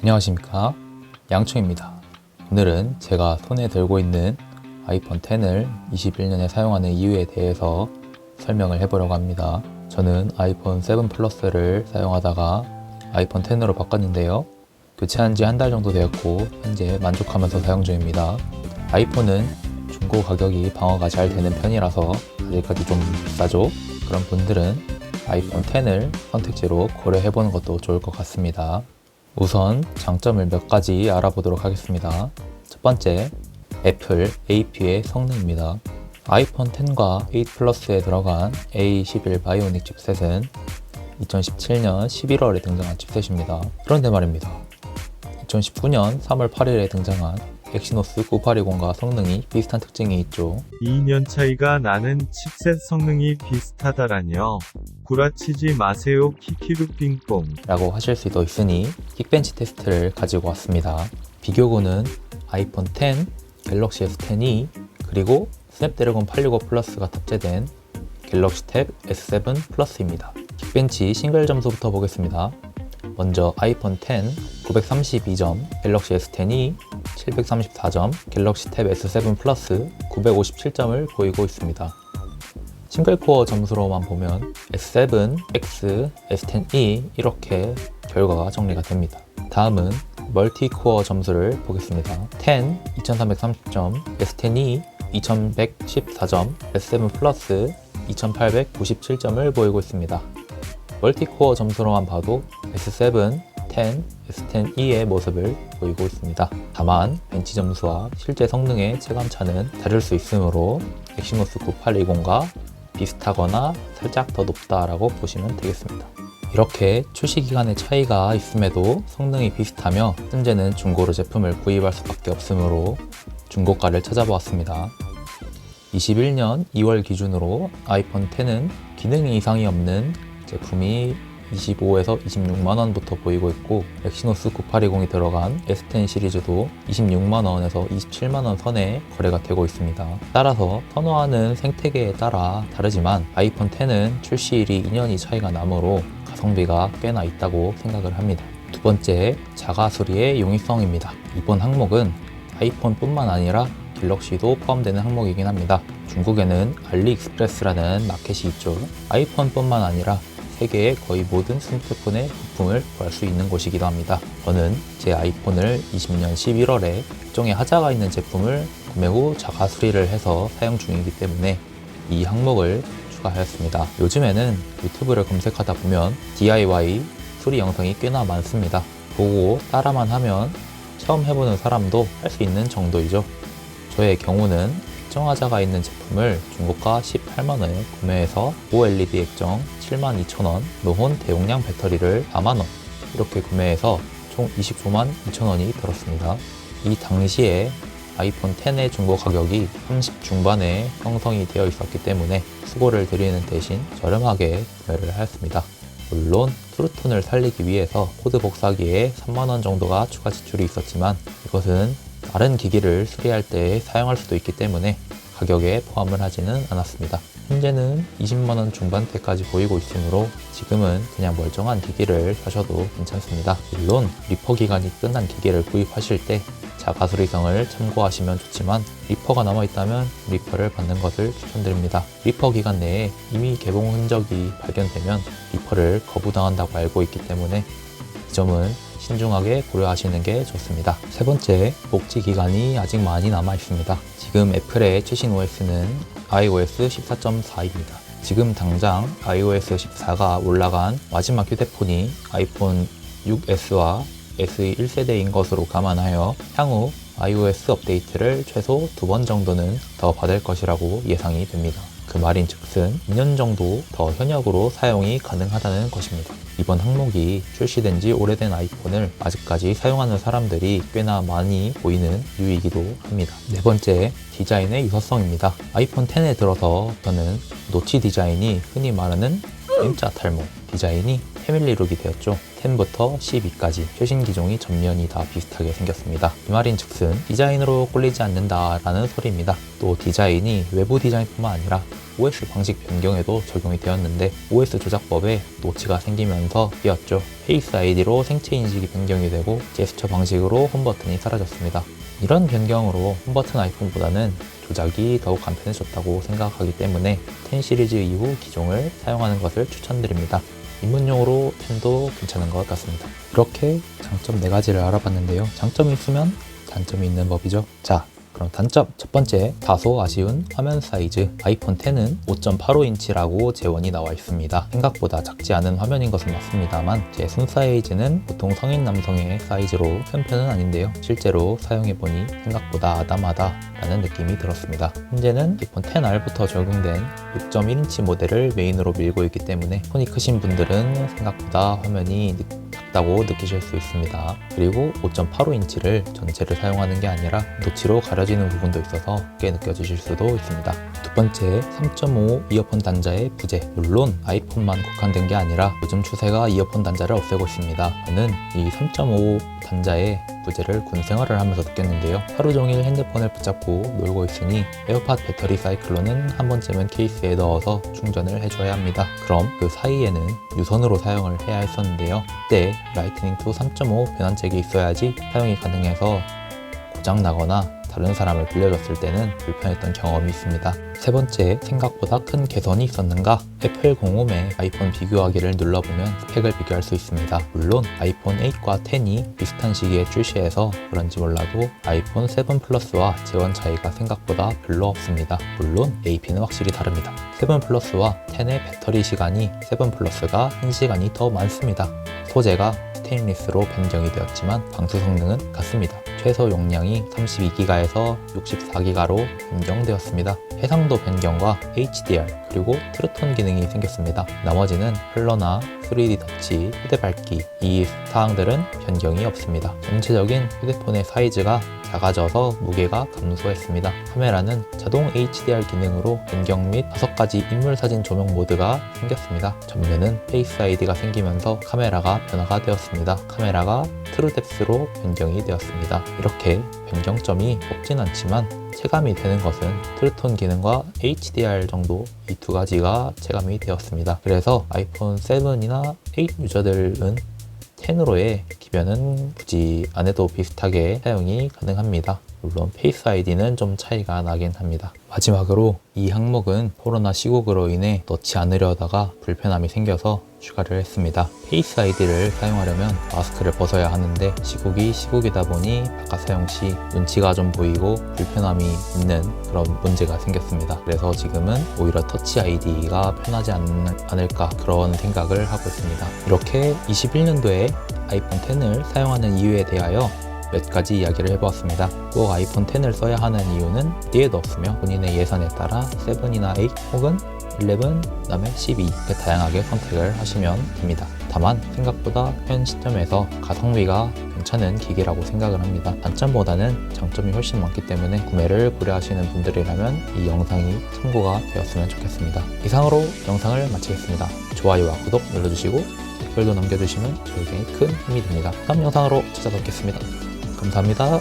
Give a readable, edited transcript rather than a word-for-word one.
안녕하십니까, 양초입니다. 오늘은 제가 손에 들고 있는 아이폰 X을 21년에 사용하는 이유에 대해서 설명을 해보려고 합니다. 저는 아이폰 7 플러스를 사용하다가 아이폰 X으로 바꿨는데요. 교체한 지 한 달 정도 되었고 현재 만족하면서 사용 중입니다. 아이폰은 중고 가격이 방어가 잘 되는 편이라서 아직까지 좀 비싸죠? 그런 분들은 아이폰 X을 선택지로 고려해보는 것도 좋을 것 같습니다. 우선 장점을 몇 가지 알아보도록 하겠습니다. 첫 번째, 애플 AP의 성능입니다. 아이폰 X과 8 플러스에 들어간 A11 바이오닉 칩셋은 2017년 11월에 등장한 칩셋입니다. 그런데 말입니다. 2019년 3월 8일에 등장한 엑시노스 9820과 성능이 비슷한 특징이 있죠. 2년 차이가 나는 칩셋 성능이 비슷하다라뇨. 구라치지 마세요 키키루빙뽕. 라고 하실 수도 있으니 긱벤치 테스트를 가지고 왔습니다. 비교군은 아이폰 X, 갤럭시 S10e, 그리고 스냅드래곤 865 플러스가 탑재된 갤럭시 탭 S7 플러스입니다. 긱벤치 싱글 점수부터 보겠습니다. 먼저 아이폰 X 932점, 갤럭시 S10e 734점, 갤럭시 탭 S7 플러스 957점을 보이고 있습니다. 싱글코어 점수로만 보면 S7, X, S10e 이렇게 결과가 정리가 됩니다. 다음은 멀티코어 점수를 보겠습니다. X 2330점, S10e 2114점, S7 플러스 2897점을 보이고 있습니다. 멀티코어 점수로만 봐도 S7, X, S10e의 모습을 보이고 있습니다. 다만 벤치 점수와 실제 성능의 체감차는 다를 수 있으므로 엑시노스 9820과 비슷하거나 살짝 더 높다라고 보시면 되겠습니다. 이렇게 출시 기간의 차이가 있음에도 성능이 비슷하며 현재는 중고로 제품을 구입할 수밖에 없으므로 중고가를 찾아보았습니다. 21년 2월 기준으로 아이폰 X는 기능 이상이 없는 제품이 25에서 26만원부터 보이고 있고 엑시노스 9820이 들어간 S10 시리즈도 26만원에서 27만원 선에 거래가 되고 있습니다. 따라서 선호하는 생태계에 따라 다르지만 아이폰 X는 출시일이 2년이 차이가 나므로 가성비가 꽤나 있다고 생각을 합니다. 두 번째, 자가 수리의 용이성입니다. 이번 항목은 아이폰뿐만 아니라 갤럭시도 포함되는 항목이긴 합니다. 중국에는 알리익스프레스라는 마켓이 있죠. 아이폰뿐만 아니라 세계의 거의 모든 스마트폰의 부품을 구할 수 있는 곳이기도 합니다. 저는 제 아이폰을 20년 11월에 특정의 하자가 있는 제품을 구매 후 자가 수리를 해서 사용 중이기 때문에 이 항목을 추가하였습니다. 요즘에는 유튜브를 검색하다 보면 DIY 수리 영상이 꽤나 많습니다. 보고 따라만 하면 처음 해보는 사람도 할 수 있는 정도이죠. 저의 경우는 액정 하자가 있는 제품을 중고가 18만원에 구매해서 OLED 액정 72,000원, 노혼 대용량 배터리를 4만원 이렇게 구매해서 총 29만 2천원이 들었습니다. 이 당시에 아이폰 X의 중고 가격이 30 중반에 형성이 되어 있었기 때문에 수고를 드리는 대신 저렴하게 구매를 하였습니다. 물론 트루톤을 살리기 위해서 코드 복사기에 3만원 정도가 추가 지출이 있었지만 이것은 다른 기기를 수리할 때 사용할 수도 있기 때문에 가격에 포함을 하지는 않았습니다. 현재는 20만원 중반대까지 보이고 있으므로 지금은 그냥 멀쩡한 기기를 사셔도 괜찮습니다. 물론 리퍼 기간이 끝난 기기를 구입하실 때 자가 수리성을 참고하시면 좋지만 리퍼가 남아있다면 리퍼를 받는 것을 추천드립니다. 리퍼 기간 내에 이미 개봉 흔적이 발견되면 리퍼를 거부당한다고 알고 있기 때문에 이 점은 신중하게 고려하시는 게 좋습니다. 세 번째, 복지 기간이 아직 많이 남아 있습니다. 지금 애플의 최신 OS는 iOS 14.4입니다. 지금 당장 iOS 14가 올라간 마지막 휴대폰이 아이폰 6s와 SE 1세대인 것으로 감안하여 향후 iOS 업데이트를 최소 2번 정도는 더 받을 것이라고 예상이 됩니다. 그 말인즉슨 2년 정도 더 현역으로 사용이 가능하다는 것입니다. 이번 항목이 출시된 지 오래된 아이폰을 아직까지 사용하는 사람들이 꽤나 많이 보이는 이유이기도 합니다. 네 번째, 디자인의 유사성입니다. 아이폰 X에 들어서 저는 노치 디자인이 흔히 말하는 M자 탈모 디자인이 패밀리룩이 되었죠. 10부터 12까지 최신 기종이 전면이 다 비슷하게 생겼습니다. 이 말인즉슨 디자인으로 꼴리지 않는다라는 소리입니다. 또 디자인이 외부 디자인뿐만 아니라 OS 방식 변경에도 적용이 되었는데 OS 조작법에 노치가 생기면서 띄었죠. 페이스 아이디로 생체 인식이 변경이 되고 제스처 방식으로 홈 버튼이 사라졌습니다. 이런 변경으로 홈 버튼 아이폰보다는 조작이 더욱 간편해졌다고 생각하기 때문에 10 시리즈 이후 기종을 사용하는 것을 추천드립니다. 입문용으로 10도 괜찮은 것 같습니다. 이렇게 장점 4가지를 알아봤는데요. 장점이 있으면 단점이 있는 법이죠. 자, 그럼 단점 첫 번째, 다소 아쉬운 화면 사이즈. 아이폰 10은 5.85인치라고 재원이 나와 있습니다. 생각보다 작지 않은 화면인 것은 맞습니다만 제 손 사이즈는 보통 성인 남성의 사이즈로 큰 편은 아닌데요. 실제로 사용해보니 생각보다 아담하다라는 느낌이 들었습니다. 현재는 아이폰 10R부터 적용된 6.1인치 모델을 메인으로 밀고 있기 때문에 손이 크신 분들은 생각보다 화면이 작다고 느끼실 수 있습니다. 그리고 5.85인치를 전체를 사용하는 게 아니라 노치로 가려지는 부분도 있어서 크게 느껴지실 수도 있습니다. 두 번째, 3.5 이어폰 단자의 부재. 물론 아이폰만 국한된 게 아니라 요즘 추세가 이어폰 단자를 없애고 있습니다. 저는 이 3.5 단자의 부재를 군 생활을 하면서 느꼈는데요. 하루 종일 핸드폰을 붙잡고 놀고 있으니 에어팟 배터리 사이클로는 한 번쯤은 케이스에 넣어서 충전을 해줘야 합니다. 그럼 그 사이에는 유선으로 사용을 해야 했었는데요. 그때 라이트닝 투 3.5 변환잭이 있어야지 사용이 가능해서 고장나거나 다른 사람을 빌려줬을 때는 불편했던 경험이 있습니다. 세 번째, 생각보다 큰 개선이 있었는가? 애플 공홈에 아이폰 비교하기를 눌러보면 스펙을 비교할 수 있습니다. 물론 아이폰 8과 10이 비슷한 시기에 출시해서 그런지 몰라도 아이폰 7 플러스와 재원 차이가 생각보다 별로 없습니다. 물론 AP는 확실히 다릅니다. 7 플러스와 10의 배터리 시간이 7 플러스가 1시간이 더 많습니다. 소재가 스테인리스로 변경이 되었지만 방수 성능은 같습니다. 최소 용량이 32기가에서 64기가로 변경되었습니다. 해상도 변경과 HDR 그리고 트루톤 기능이 생겼습니다. 나머지는 컬러나 3D 터치, 휴대 밝기 이 사항들은 변경이 없습니다. 전체적인 휴대폰의 사이즈가 작아져서 무게가 감소했습니다. 카메라는 자동 HDR 기능으로 변경 및 5가지 인물 사진 조명 모드가 생겼습니다. 전면은 페이스 아이디가 생기면서 카메라가 변화가 되었습니다. 카메라가 트루뎁스로 변경이 되었습니다. 이렇게 변경점이 없진 않지만 체감이 되는 것은 트루톤 기능과 HDR 정도 이 2가지가 체감이 되었습니다. 그래서 아이폰 7이나 8 유저들은 10으로의 기변은 굳이 안 해도 비슷하게 사용이 가능합니다. 물론 페이스 아이디는 좀 차이가 나긴 합니다. 마지막으로 이 항목은 코로나 시국으로 인해 넣지 않으려다가 불편함이 생겨서 추가를 했습니다. 페이스 아이디를 사용하려면 마스크를 벗어야 하는데 시국이 시국이다 보니 바깥 사용 시 눈치가 좀 보이고 불편함이 있는 그런 문제가 생겼습니다. 그래서 지금은 오히려 터치 아이디가 편하지 않을까 그런 생각을 하고 있습니다. 이렇게 21년도에 아이폰 10을 사용하는 이유에 대하여 몇 가지 이야기를 해보았습니다. 꼭 아이폰 10을 써야 하는 이유는 어디에도 없으며 본인의 예산에 따라 7이나 8 혹은 11, 그다음에 12 이렇게 다양하게 선택을 하시면 됩니다. 다만 생각보다 현 시점에서 가성비가 괜찮은 기기라고 생각을 합니다. 단점보다는 장점이 훨씬 많기 때문에 구매를 고려하시는 분들이라면 이 영상이 참고가 되었으면 좋겠습니다. 이상으로 영상을 마치겠습니다. 좋아요와 구독 눌러주시고 댓글도 남겨주시면 저에게 큰 힘이 됩니다. 다음 영상으로 찾아뵙겠습니다. 감사합니다.